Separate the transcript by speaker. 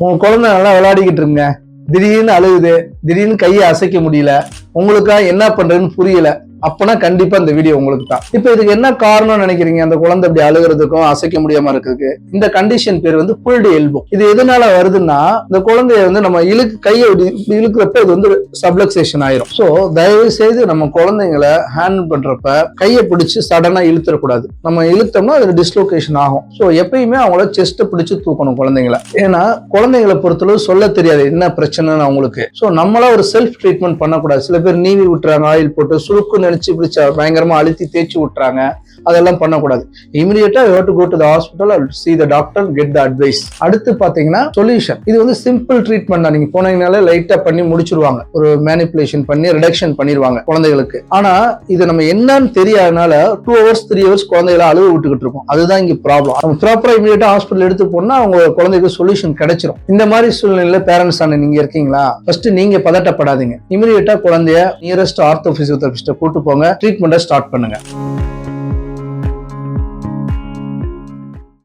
Speaker 1: உங்க குழந்தை நல்லா விளையாடிக்கிட்டு இருங்க, திடீர்னு அழுகுது, திடீர்னு கையை அசைக்க முடியல, உங்களுக்கா என்ன பண்றதுன்னு புரியல, அப்பனா கண்டிப்பா இந்த வீடியோ உங்களுக்கு தான். இப்ப இதுக்கு என்ன காரணம் நினைக்கிறீங்க? அந்த குழந்தை இப்படி அழுகிறதுக்கும் அசைக்க முடியாம இருக்கிறதுக்கு இந்த கண்டிஷன் பேர் வந்து புல்டு எல்போ. இது எதனால வருதுன்னா, இந்த குழந்தைய வந்து நம்ம கையை இழுக்கிறப்ப இது வந்து சப்லக்சேஷன் ஆயிரும். சோ தயவு செய்து நம்ம குழந்தைங்களை ஹேண்டில் பண்றப்ப கையை பிடிச்சு சடனா இழுத்துறக்கூடாது. நம்ம இழுத்தோம்னா அது டிஸ்லோகேஷன் ஆகும். சோ எப்பயுமே அவங்கள செஸ்ட்டை பிடிச்சு தூக்கணும் குழந்தைங்களை. ஏன்னா குழந்தைங்களை பொறுத்தளவு சொல்ல தெரியாது என்ன பிரச்சனைன்னு அவங்களுக்கு. சோ நம்மளா ஒரு செல்ஃப் ட்ரீட்மெண்ட் பண்ணக்கூடாது. சில பேர் நீவி விட்டுறாங்க, ஆயில் போட்டு சுருக்கு நினைச்சு பிடிச்சா பயங்கரமா அழுத்தி தேய்ச்சி விட்டுறாங்க. அதெல்லாம் பண்ணக்கூடாது. இமிடியேட்டா you have to go to the hospital and see the doctor, get the advice. அடுத்து பாத்தீங்கன்னா சொல்யூஷன். இது வந்து சிம்பிள் ட்ரீட்மெண்ட் தான். நீங்க போனீங்கனாலே லைட்டா பண்ணி முடிச்சிருவாங்க. ஒரு மேனிபுலேஷன் பண்ணி ரிடக்ஷன் பண்ணிடுவாங்க குழந்தைகளுக்கு. ஆனா இது நம்ம என்னன்னு தெரியாதனால 2 hours 3 hours குழந்தைகளை அழுவ விட்டுக்கிட்டு இருக்கோம். அதுதான் இங்க ப்ராப்ளம். நம்ம ப்ராப்பரா இமிடியேட்டா ஹாஸ்பிடல் எடுத்து போனா அவங்க குழந்தைக்கு சொல்யூஷன் கிடைச்சிரும். இந்த மாதிரி சூழ்நிலையில பேரண்ட்ஸ் ஆன நீங்க இருக்கீங்களா, ஃபர்ஸ்ட் நீங்க பதட்டப்படாதீங்க. இமிடியேட்டா குழந்தைய நியரஸ்ட் ஆர்த்தோ பிசியோதெரபிஸ்ட கூட்டு போங்க, ட்ரீட்மெண்ட்டை ஸ்டார்ட் பண்ணுங்க.